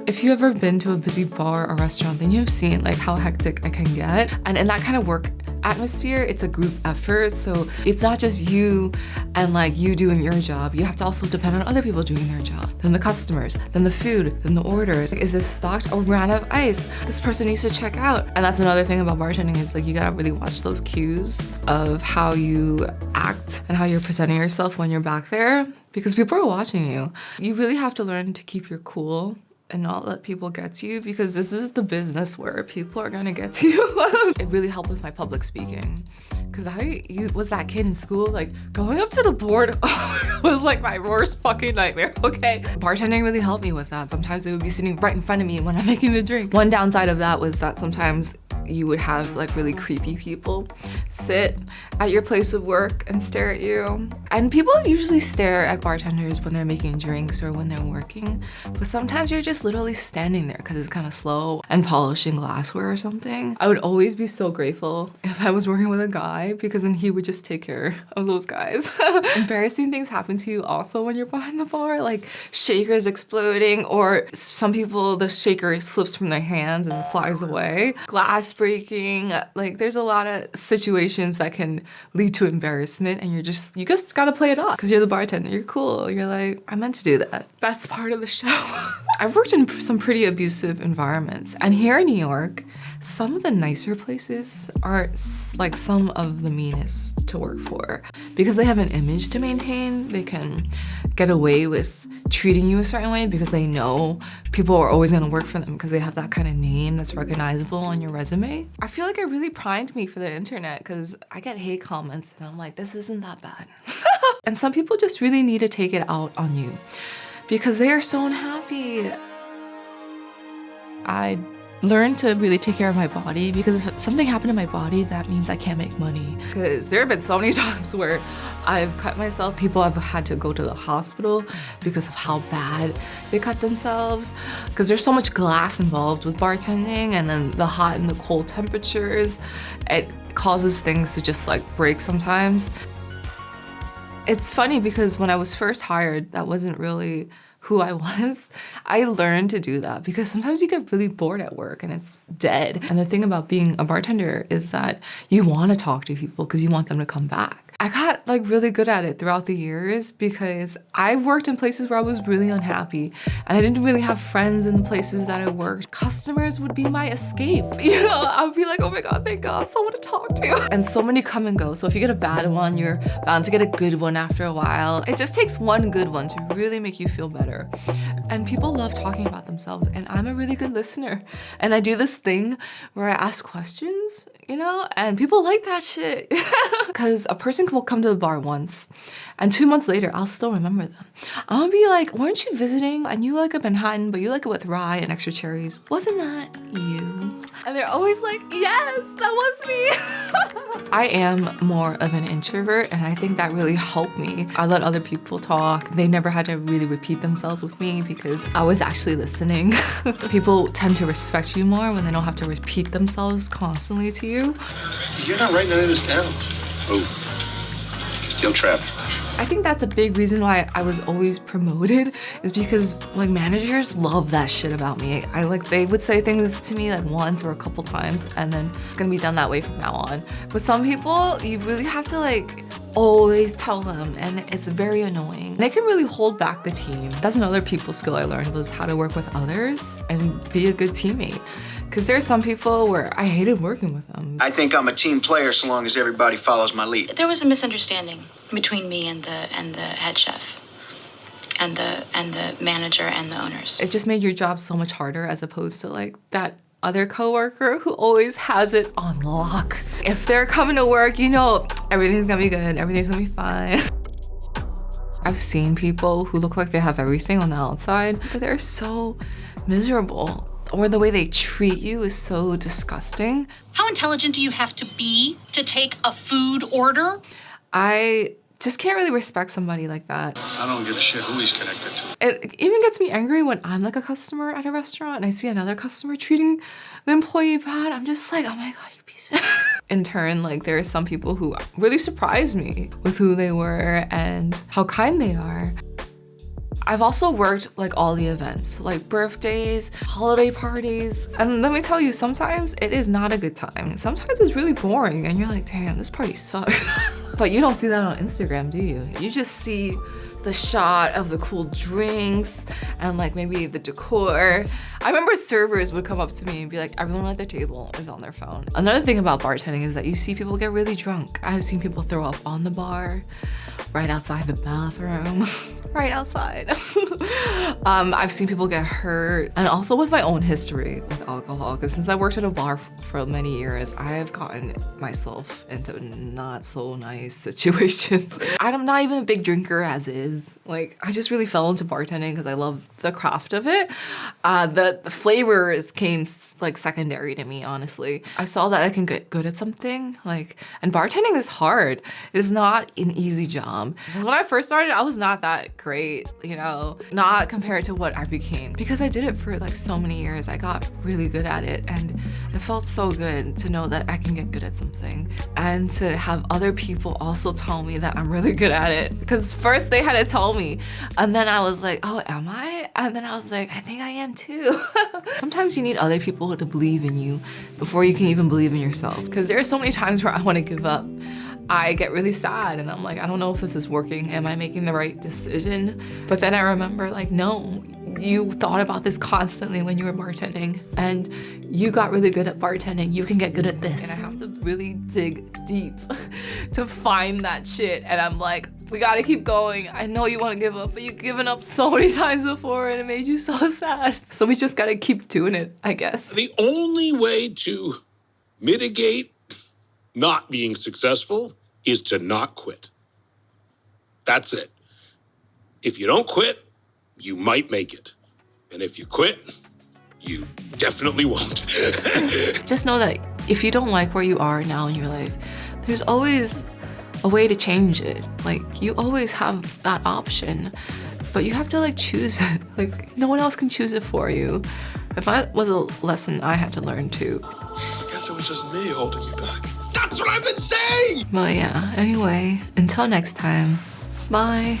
If you've ever been to a busy bar or restaurant, then you've seen like how hectic it can get. And in that kind of work atmosphere, it's a group effort. So it's not just you and like you doing your job. You have to also depend on other people doing their job. Then the customers, then the food, then the orders. Like, is this stocked or ran out of ice? This person needs to check out. And that's another thing about bartending is like you gotta really watch those cues of how you act and how you're presenting yourself when you're back there, because people are watching you. You really have to learn to keep your cool and not let people get to you, because this is the business where people are gonna get to you. It really helped with my public speaking, because I was that kid in school, like going up to the board was like my worst fucking nightmare, okay? Bartending really helped me with that. Sometimes they would be sitting right in front of me when I'm making the drink. One downside of that was that sometimes you would have like really creepy people sit at your place of work and stare at you. And people usually stare at bartenders when they're making drinks or when they're working, but sometimes you're just literally standing there because it's kind of slow and polishing glassware or something. I would always be so grateful if I was working with a guy, because then he would just take care of those guys. Embarrassing things happen to you also when you're behind the bar, like shakers exploding, or some people, the shaker slips from their hands and flies away. Glass breaking, like there's a lot of situations that can lead to embarrassment, and you just gotta play it off because you're the bartender. You're cool. You're like, I meant to do that. That's part of the show. I've worked in some pretty abusive environments, and here in New York, some of the nicer places are like some of the meanest to work for. Because they have an image to maintain, they can get away with treating you a certain way because they know people are always gonna work for them because they have that kind of name that's recognizable on your resume. I feel like it really primed me for the internet, because I get hate comments and I'm like, this isn't that bad. And some people just really need to take it out on you because they are so unhappy. I learned to really take care of my body, because if something happened to my body, that means I can't make money. Because there have been so many times where I've cut myself. People have had to go to the hospital because of how bad they cut themselves. Because there's so much glass involved with bartending, and then the hot and the cold temperatures, it causes things to just like break sometimes. It's funny because when I was first hired, that wasn't really who I was. I learned to do that because sometimes you get really bored at work and it's dead. And the thing about being a bartender is that you want to talk to people because you want them to come back. I got like really good at it throughout the years because I worked in places where I was really unhappy and I didn't really have friends in the places that I worked. Customers would be my escape. You know, I would be like, oh my God, thank God, someone to talk to. And so many come and go. So if you get a bad one, you're bound to get a good one after a while. It just takes one good one to really make you feel better. And people love talking about themselves, and I'm a really good listener. And I do this thing where I ask questions, you know, and people like that shit. Because a person will come to the bar once, and 2 months later, I'll still remember them. I'm gonna be like, weren't you visiting? And you like a Manhattan, but you like it with rye and extra cherries. Wasn't that you? And they're always like, yes, that was me. I am more of an introvert, and I think that really helped me. I let other people talk. They never had to really repeat themselves with me because I was actually listening. People tend to respect you more when they don't have to repeat themselves constantly to you. You're not writing any of this down. Oh, steel trap. I think that's a big reason why I was always promoted, is because like managers love that shit about me. They would say things to me like once or a couple times, and then it's gonna be done that way from now on. But some people, you really have to like always tell them, and it's very annoying. They can really hold back the team. That's another people skill I learned, was how to work with others and be a good teammate. Because there's some people where I hated working with them. I think I'm a team player so long as everybody follows my lead. There was a misunderstanding between me and the head chef and the manager and the owners. It just made your job so much harder, as opposed to like that other coworker who always has it on lock. If they're coming to work, you know everything's gonna be good, everything's gonna be fine. I've seen people who look like they have everything on the outside, but they're so miserable. Or the way they treat you is so disgusting. How intelligent do you have to be to take a food order? I just can't really respect somebody like that. I don't give a shit who he's connected to. It even gets me angry when I'm like a customer at a restaurant and I see another customer treating the employee bad. I'm just like, oh my God, you piece of In turn, like there are some people who really surprise me with who they were and how kind they are. I've also worked like all the events, like birthdays, holiday parties. And let me tell you, sometimes it is not a good time. Sometimes it's really boring and you're like, damn, this party sucks. But you don't see that on Instagram, do you? You just see the shot of the cool drinks and like maybe the decor. I remember servers would come up to me and be like, everyone at their table is on their phone. Another thing about bartending is that you see people get really drunk. I've seen people throw up on the bar, right outside the bathroom, right outside. I've seen people get hurt, and also with my own history with alcohol, because since I worked at a bar for many years, I have gotten myself into not so nice situations. I'm not even a big drinker as is. Like, I just really fell into bartending because I love the craft of it. The flavors came like secondary to me, honestly. I saw that I can get good at something, like, and bartending is hard. It's not an easy job. When I first started, I was not that great, you know, not compared to what I became. Because I did it for like so many years, I got really good at it, and it felt so good to know that I can get good at something and to have other people also tell me that I'm really good at it. Because first they had to tell me, and then I was like, oh, am I? And then I was like, I think I am too. Sometimes you need other people to believe in you before you can even believe in yourself. Because there are so many times where I want to give up. I get really sad and I'm like, I don't know if this is working. Am I making the right decision? But then I remember like, no, you thought about this constantly when you were bartending and you got really good at bartending. You can get good at this. And I have to really dig deep to find that shit. And I'm like, we gotta keep going. I know you wanna give up, but you've given up so many times before and it made you so sad. So we just gotta keep doing it, I guess. The only way to mitigate not being successful is to not quit. That's it. If you don't quit, you might make it. And if you quit, you definitely won't. Just know that if you don't like where you are now in your life, there's always a way to change it. Like, you always have that option, but you have to like choose it. Like, no one else can choose it for you. If that was a lesson I had to learn too. I guess it was just me holding you back. That's what I've been saying! But yeah, anyway, until next time, bye.